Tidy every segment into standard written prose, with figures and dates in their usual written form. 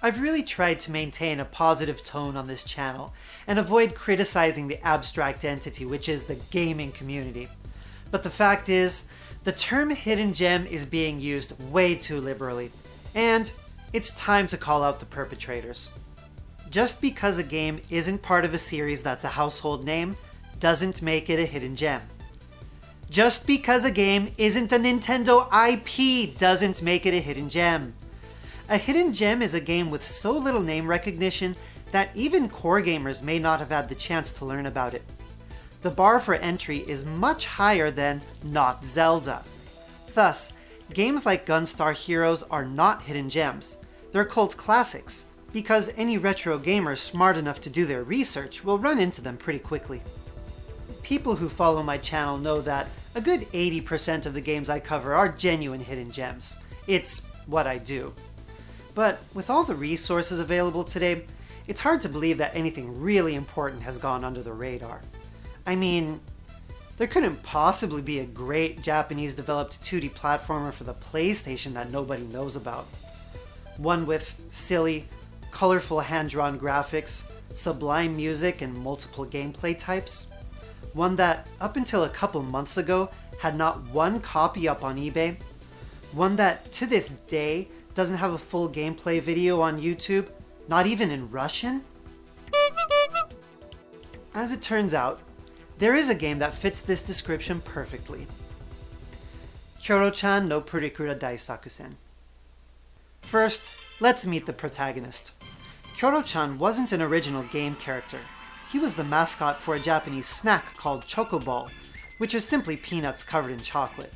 I've really tried to maintain a positive tone on this channel and avoid criticizing the abstract entity which is the gaming community. But the fact is, the term hidden gem is being used way too liberally, and it's time to call out the perpetrators. Just because a game isn't part of a series that's a household name doesn't make it a hidden gem. Just because a game isn't a Nintendo IP doesn't make it a hidden gem. A hidden gem is a game with so little name recognition that even core gamers may not have had the chance to learn about it. The bar for entry is much higher than not Zelda. Thus, games like Gunstar Heroes are not hidden gems. They're cult classics, because any retro gamer smart enough to do their research will run into them pretty quickly. People who follow my channel know that a good 80% of the games I cover are genuine hidden gems. It's what I do. But with all the resources available today, it's hard to believe that anything really important has gone under the radar. I mean, there couldn't possibly be a great Japanese-developed 2D platformer for the PlayStation that nobody knows about. One with silly, colorful hand-drawn graphics, sublime music, and multiple gameplay types. One that, up until a couple months ago, had not one copy up on eBay. One that, to this day, doesn't have a full gameplay video on YouTube, not even in Russian. As it turns out, there is a game that fits this description perfectly. Kyoro Chan no Purikura Daisakusen. First, let's meet the protagonist. Kyoro Chan wasn't an original game character. He was the mascot for a Japanese snack called Chocoball, which is simply peanuts covered in chocolate.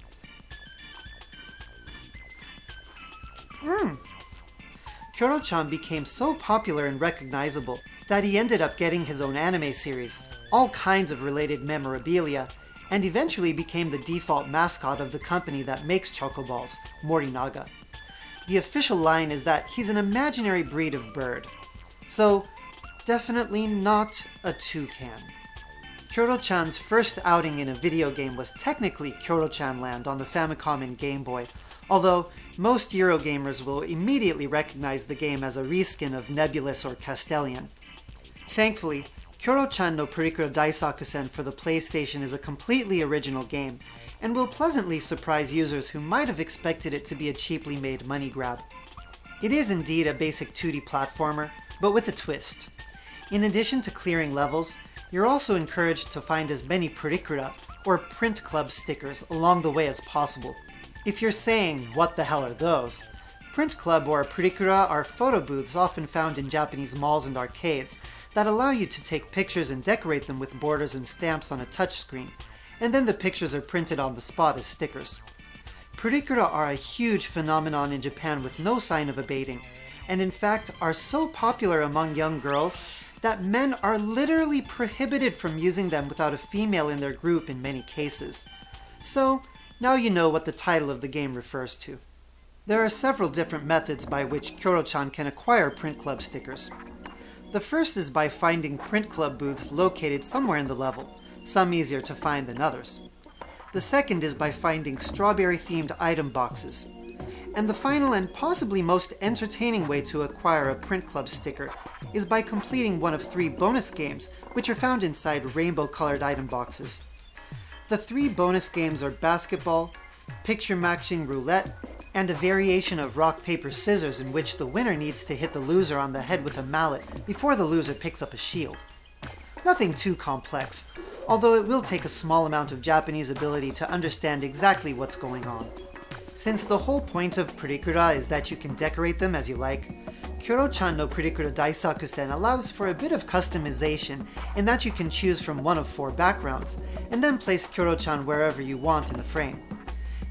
Kyoro Chan became so popular and recognizable that he ended up getting his own anime series, all kinds of related memorabilia, and eventually became the default mascot of the company that makes chocoballs, Morinaga. The official line is that he's an imaginary breed of bird. So, definitely not a toucan. Kyoro Chan's first outing in a video game was technically Kyoro Chan Land on the Famicom and Game Boy, although most Eurogamers will immediately recognize the game as a reskin of Nebulous or Castellian. Thankfully, Kyoro Chan no Purikura Daisakusen for the PlayStation is a completely original game, and will pleasantly surprise users who might have expected it to be a cheaply made money grab. It is indeed a basic 2D platformer, but with a twist. In addition to clearing levels, you're also encouraged to find as many Purikura, or Print Club stickers, along the way as possible. If you're saying, what the hell are those? Print Club or Purikura are photo booths often found in Japanese malls and arcades that allow you to take pictures and decorate them with borders and stamps on a touchscreen, and then the pictures are printed on the spot as stickers. Purikura are a huge phenomenon in Japan with no sign of abating, and in fact are so popular among young girls that men are literally prohibited from using them without a female in their group in many cases. So, now you know what the title of the game refers to. There are several different methods by which Kyoro Chan can acquire Print Club stickers. The first is by finding Print Club booths located somewhere in the level, some easier to find than others. The second is by finding strawberry-themed item boxes. And the final and possibly most entertaining way to acquire a Print Club sticker is by completing one of 3 bonus games, which are found inside rainbow-colored item boxes. The 3 bonus games are basketball, picture-matching roulette, and a variation of rock, paper, scissors in which the winner needs to hit the loser on the head with a mallet before the loser picks up a shield. Nothing too complex, although it will take a small amount of Japanese ability to understand exactly what's going on. Since the whole point of Purikura is that you can decorate them as you like, Kyoro Chan no Purikura Daisakusen allows for a bit of customization in that you can choose from one of 4 backgrounds, and then place Kyoro Chan wherever you want in the frame.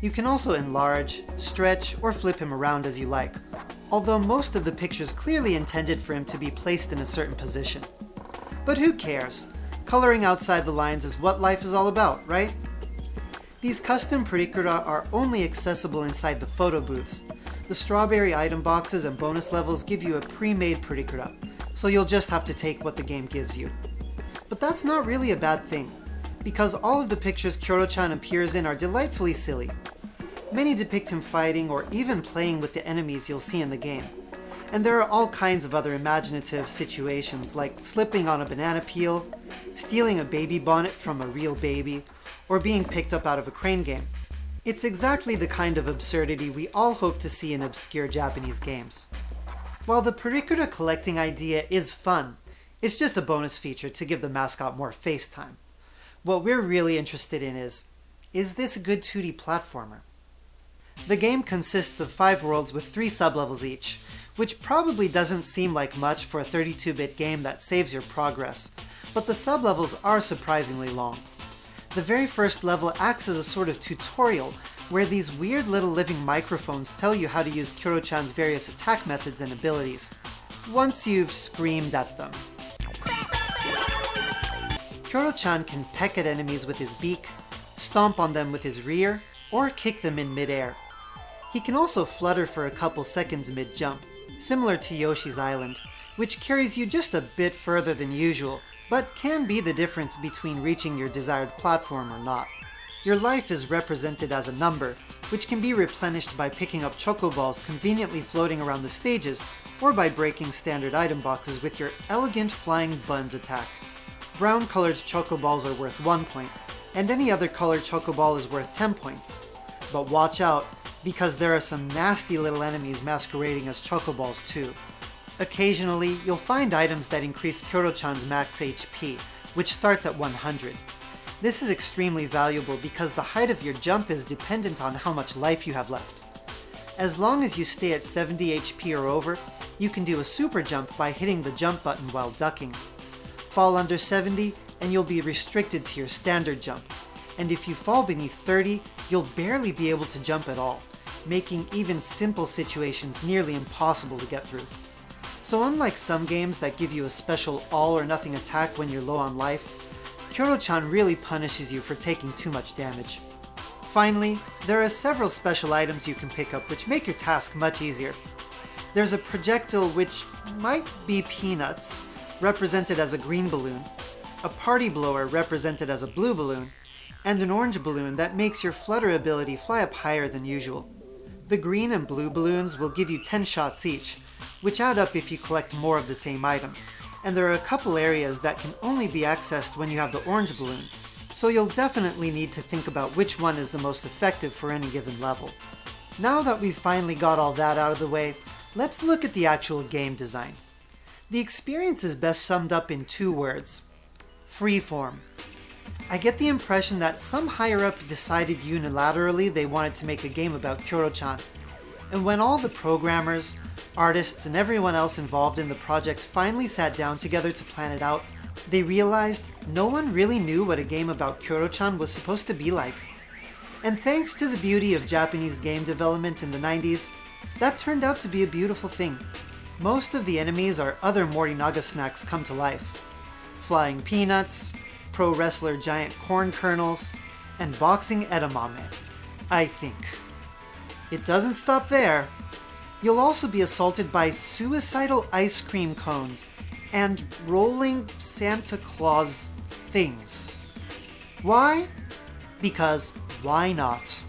You can also enlarge, stretch, or flip him around as you like, although most of the pictures clearly intended for him to be placed in a certain position. But who cares? Coloring outside the lines is what life is all about, right? These custom Purikura are only accessible inside the photo booths. The strawberry item boxes and bonus levels give you a pre-made Purikura, so you'll just have to take what the game gives you. But that's not really a bad thing, because all of the pictures Kyoro-chan appears in are delightfully silly. Many depict him fighting or even playing with the enemies you'll see in the game. And there are all kinds of other imaginative situations like slipping on a banana peel, stealing a baby bonnet from a real baby, or being picked up out of a crane game. It's exactly the kind of absurdity we all hope to see in obscure Japanese games. While the Purikura collecting idea is fun, it's just a bonus feature to give the mascot more face time. What we're really interested in is this a good 2D platformer? The game consists of 5 worlds with 3 sublevels each, which probably doesn't seem like much for a 32-bit game that saves your progress, but the sublevels are surprisingly long. The very first level acts as a sort of tutorial where these weird little living microphones tell you how to use Kyoro Chan's various attack methods and abilities, once you've screamed at them. Kyoro Chan can peck at enemies with his beak, stomp on them with his rear, or kick them in mid-air. He can also flutter for a couple seconds mid-jump, similar to Yoshi's Island, which carries you just a bit further than usual, but can be the difference between reaching your desired platform or not. Your life is represented as a number, which can be replenished by picking up chocoballs conveniently floating around the stages, or by breaking standard item boxes with your elegant flying buns attack. Brown-colored chocoballs are worth 1 point, and any other colored chocoball is worth 10 points. But watch out, because there are some nasty little enemies masquerading as chocoballs too. Occasionally, you'll find items that increase Kyoro-chan's max HP, which starts at 100. This is extremely valuable because the height of your jump is dependent on how much life you have left. As long as you stay at 70 HP or over, you can do a super jump by hitting the jump button while ducking. Fall under 70 and you'll be restricted to your standard jump, and if you fall beneath 30, you'll barely be able to jump at all, making even simple situations nearly impossible to get through. So unlike some games that give you a special all or nothing attack when you're low on life, Kyoro Chan really punishes you for taking too much damage. Finally, there are several special items you can pick up which make your task much easier. There's a projectile which might be peanuts, represented as a green balloon, a party blower represented as a blue balloon, and an orange balloon that makes your flutter ability fly up higher than usual. The green and blue balloons will give you 10 shots each, which add up if you collect more of the same item, and there are a couple areas that can only be accessed when you have the orange balloon, so you'll definitely need to think about which one is the most effective for any given level. Now that we've finally got all that out of the way, let's look at the actual game design. The experience is best summed up in 2 words: freeform. I get the impression that some higher up decided unilaterally they wanted to make a game about Kyoro Chan, and when all the programmers, artists, and everyone else involved in the project finally sat down together to plan it out, they realized no one really knew what a game about Kyoro Chan was supposed to be like. And thanks to the beauty of Japanese game development in the 90s, that turned out to be a beautiful thing. Most of the enemies are other Morinaga snacks come to life. Flying peanuts, pro wrestler giant corn kernels, and boxing edamame, I think. It doesn't stop there. You'll also be assaulted by suicidal ice cream cones and rolling Santa Claus things. Why? Because why not?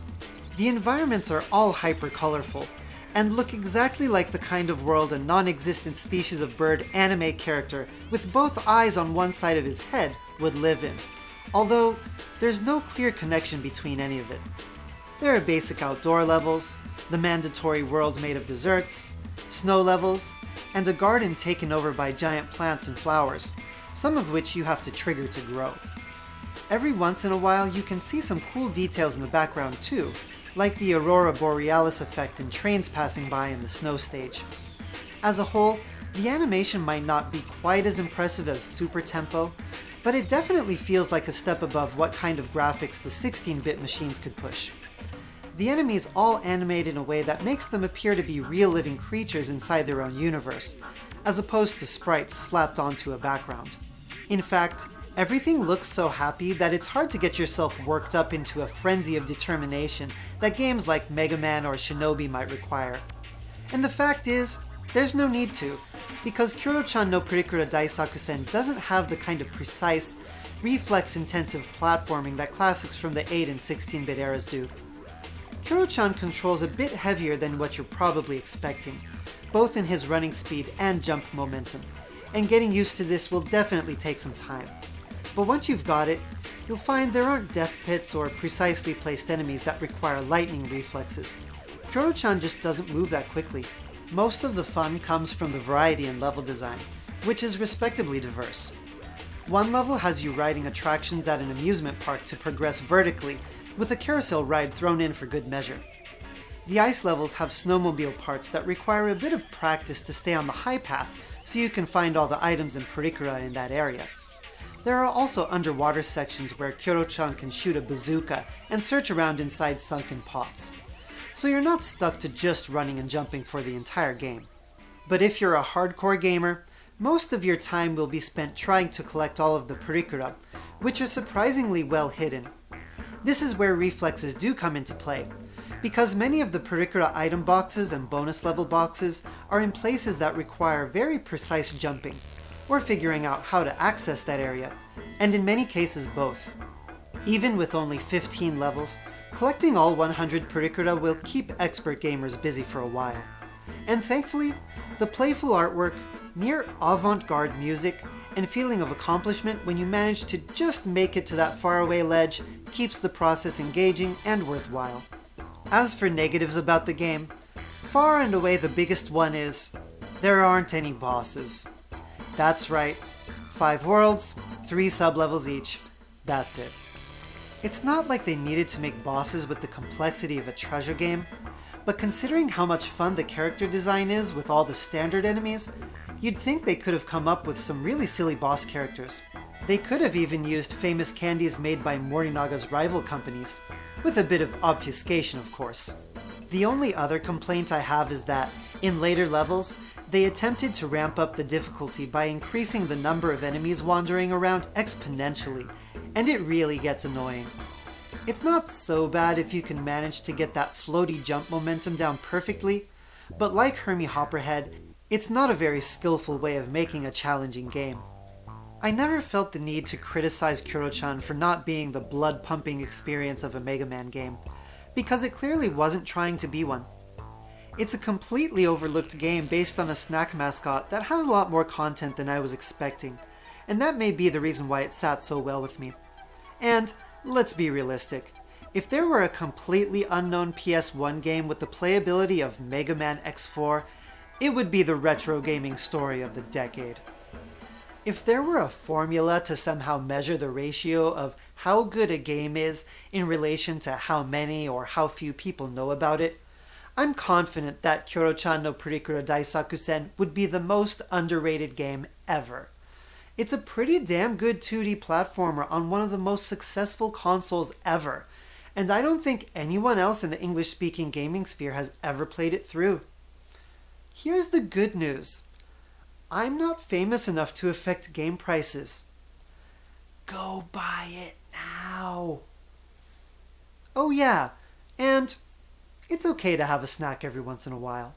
The environments are all hyper-colorful and look exactly like the kind of world a non-existent species of bird anime character with both eyes on one side of his head would live in, although there's no clear connection between any of it. There are basic outdoor levels, the mandatory world made of desserts, snow levels, and a garden taken over by giant plants and flowers, some of which you have to trigger to grow. Every once in a while you can see some cool details in the background too, like the Aurora Borealis effect in trains passing by in the snow stage. As a whole, the animation might not be quite as impressive as Super Tempo, but it definitely feels like a step above what kind of graphics the 16-bit machines could push. The enemies all animate in a way that makes them appear to be real living creatures inside their own universe, as opposed to sprites slapped onto a background. In fact, everything looks so happy that it's hard to get yourself worked up into a frenzy of determination that games like Mega Man or Shinobi might require. And the fact is, there's no need to, because Kyoro Chan no Purikura Daisakusen doesn't have the kind of precise, reflex-intensive platforming that classics from the 8 and 16-bit eras do. Kyoro Chan controls a bit heavier than what you're probably expecting, both in his running speed and jump momentum, and getting used to this will definitely take some time. But once you've got it, you'll find there aren't death pits or precisely placed enemies that require lightning reflexes. Kyoro Chan just doesn't move that quickly. Most of the fun comes from the variety in level design, which is respectably diverse. One level has you riding attractions at an amusement park to progress vertically, with a carousel ride thrown in for good measure. The ice levels have snowmobile parts that require a bit of practice to stay on the high path so you can find all the items in Purikura in that area. There are also underwater sections where Kyoro Chan can shoot a bazooka and search around inside sunken pots. So you're not stuck to just running and jumping for the entire game. But if you're a hardcore gamer, most of your time will be spent trying to collect all of the Purikura, which are surprisingly well hidden. This is where reflexes do come into play, because many of the Purikura item boxes and bonus level boxes are in places that require very precise jumping, or figuring out how to access that area, and in many cases both. Even with only 15 levels, collecting all 100 Purikura will keep expert gamers busy for a while. And thankfully, the playful artwork, near avant-garde music, and feeling of accomplishment when you manage to just make it to that faraway ledge keeps the process engaging and worthwhile. As for negatives about the game, far and away the biggest one is, there aren't any bosses. That's right, 5 worlds, 3 sublevels each, that's it. It's not like they needed to make bosses with the complexity of a treasure game, but considering how much fun the character design is with all the standard enemies, you'd think they could have come up with some really silly boss characters. They could have even used famous candies made by Morinaga's rival companies, with a bit of obfuscation of course. The only other complaint I have is that, in later levels, they attempted to ramp up the difficulty by increasing the number of enemies wandering around exponentially, and it really gets annoying. It's not so bad if you can manage to get that floaty jump momentum down perfectly, but like Hermie Hopperhead, it's not a very skillful way of making a challenging game. I never felt the need to criticize Kyoro Chan for not being the blood-pumping experience of a Mega Man game, because it clearly wasn't trying to be one. It's a completely overlooked game based on a snack mascot that has a lot more content than I was expecting, and that may be the reason why it sat so well with me. And, let's be realistic, if there were a completely unknown PS1 game with the playability of Mega Man X4, it would be the retro gaming story of the decade. If there were a formula to somehow measure the ratio of how good a game is in relation to how many or how few people know about it, I'm confident that Kyoro Chan no Purikura Daisakusen would be the most underrated game ever. It's a pretty damn good 2D platformer on one of the most successful consoles ever, and I don't think anyone else in the English-speaking gaming sphere has ever played it through. Here's the good news. I'm not famous enough to affect game prices. Go buy it now. Oh yeah, and it's okay to have a snack every once in a while.